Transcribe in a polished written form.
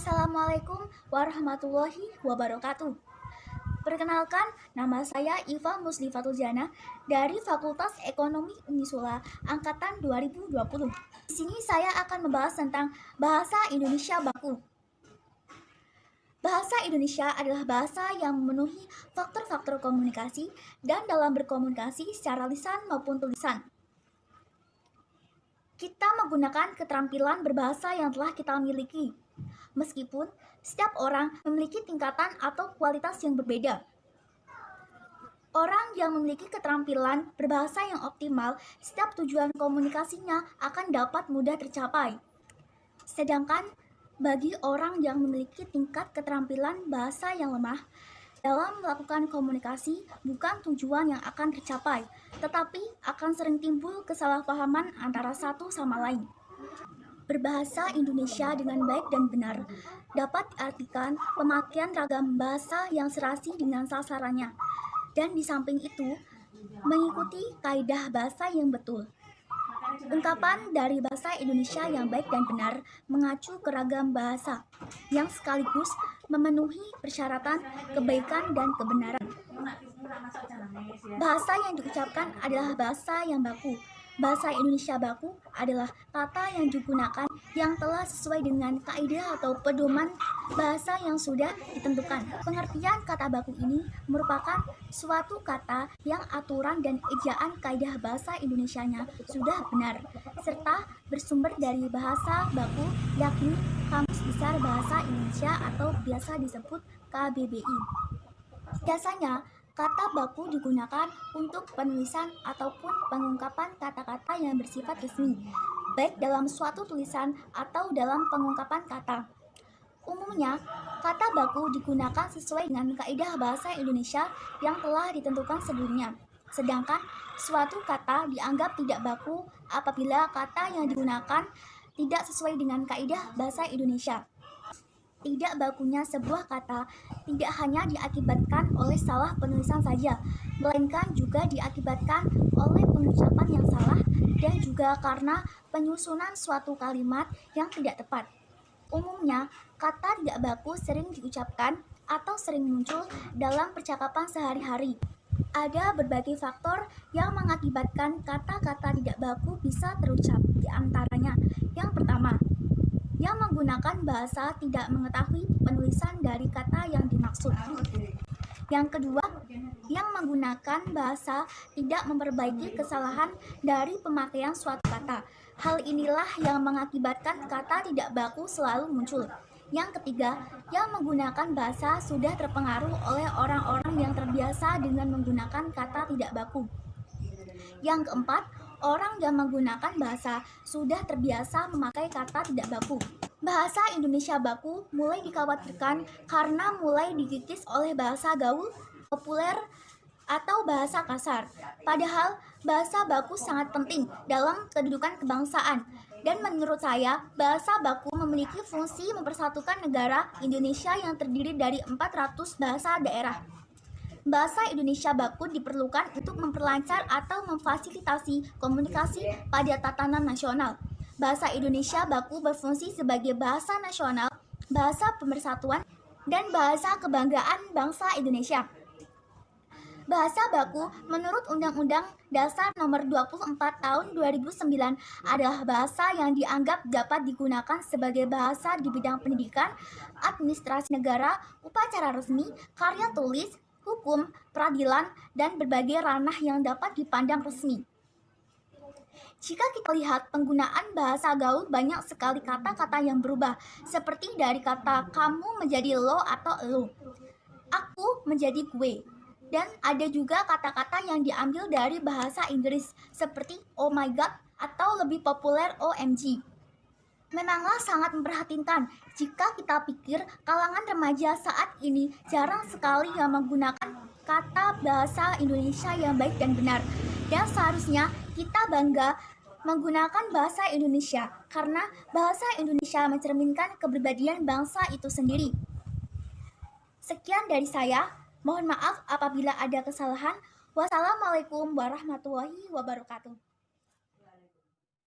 Assalamualaikum warahmatullahi wabarakatuh. Perkenalkan, nama saya Iva Muslifatul Jana dari Fakultas Ekonomi Unisula Angkatan 2020. Di sini saya akan membahas tentang bahasa Indonesia baku. Bahasa Indonesia adalah bahasa yang memenuhi faktor-faktor komunikasi dan dalam berkomunikasi secara lisan maupun tulisan. Kita menggunakan keterampilan berbahasa yang telah kita miliki. Meskipun setiap orang memiliki tingkatan atau kualitas yang berbeda. Orang yang memiliki keterampilan berbahasa yang optimal, setiap tujuan komunikasinya akan dapat mudah tercapai. Sedangkan bagi orang yang memiliki tingkat keterampilan bahasa yang lemah, dalam melakukan komunikasi bukan tujuan yang akan tercapai, tetapi akan sering timbul kesalahpahaman antara satu sama lain. Berbahasa Indonesia dengan baik dan benar dapat diartikan pemakaian ragam bahasa yang serasi dengan sasarannya, dan di samping itu mengikuti kaidah bahasa yang betul. Ungkapan dari bahasa Indonesia yang baik dan benar mengacu ke ragam bahasa yang sekaligus memenuhi persyaratan kebaikan dan kebenaran. Bahasa yang diucapkan adalah bahasa yang baku. Bahasa Indonesia baku adalah kata yang digunakan yang telah sesuai dengan kaidah atau pedoman bahasa yang sudah ditentukan. Pengertian kata baku ini merupakan suatu kata yang aturan dan ejaan kaidah bahasa Indonesianya sudah benar, serta bersumber dari bahasa baku, yakni Kamus Besar Bahasa Indonesia atau biasa disebut KBBI. Biasanya, kata baku digunakan untuk penulisan ataupun pengungkapan kata-kata yang bersifat resmi, baik dalam suatu tulisan atau dalam pengungkapan kata. Umumnya, kata baku digunakan sesuai dengan kaidah bahasa Indonesia yang telah ditentukan sebelumnya. Sedangkan suatu kata dianggap tidak baku apabila kata yang digunakan tidak sesuai dengan kaidah bahasa Indonesia. Tidak bakunya sebuah kata tidak hanya diakibatkan oleh salah penulisan saja, melainkan juga diakibatkan oleh pengucapan yang salah dan juga karena penyusunan suatu kalimat yang tidak tepat. Umumnya, kata tidak baku sering diucapkan atau sering muncul dalam percakapan sehari-hari. Ada berbagai faktor yang mengakibatkan kata-kata tidak baku bisa terucap, di antaranya yang pertama, yang menggunakan bahasa tidak mengetahui penulisan dari kata yang dimaksud. Yang kedua, yang menggunakan bahasa tidak memperbaiki kesalahan dari pemakaian suatu kata. Hal inilah yang mengakibatkan kata tidak baku selalu muncul. Yang ketiga, yang menggunakan bahasa sudah terpengaruh oleh orang-orang yang terbiasa dengan menggunakan kata tidak baku. Yang keempat, orang yang menggunakan bahasa sudah terbiasa memakai kata tidak baku. Bahasa Indonesia baku mulai dikhawatirkan karena mulai dikikis oleh bahasa gaul, populer, atau bahasa kasar. Padahal bahasa baku sangat penting dalam kedudukan kebangsaan. Dan menurut saya, bahasa baku memiliki fungsi mempersatukan negara Indonesia yang terdiri dari 400 bahasa daerah. Bahasa Indonesia baku diperlukan untuk memperlancar atau memfasilitasi komunikasi pada tatanan nasional. Bahasa Indonesia baku berfungsi sebagai bahasa nasional, bahasa pemersatuan, dan bahasa kebanggaan bangsa Indonesia. Bahasa baku menurut Undang-Undang Dasar Nomor 24 Tahun 2009 adalah bahasa yang dianggap dapat digunakan sebagai bahasa di bidang pendidikan, administrasi negara, upacara resmi, karya tulis, hukum, peradilan, dan berbagai ranah yang dapat dipandang resmi. Jika kita lihat penggunaan bahasa gaul, banyak sekali kata-kata yang berubah, seperti dari kata kamu menjadi lo atau elu, aku menjadi gue, dan ada juga kata-kata yang diambil dari bahasa Inggris, seperti oh my god atau lebih populer OMG. Memanglah sangat memprihatinkan jika kita pikir kalangan remaja saat ini jarang sekali yang menggunakan kata bahasa Indonesia yang baik dan benar. Dan seharusnya kita bangga menggunakan bahasa Indonesia karena bahasa Indonesia mencerminkan kepribadian bangsa itu sendiri. Sekian dari saya, mohon maaf apabila ada kesalahan. Wassalamualaikum warahmatullahi wabarakatuh.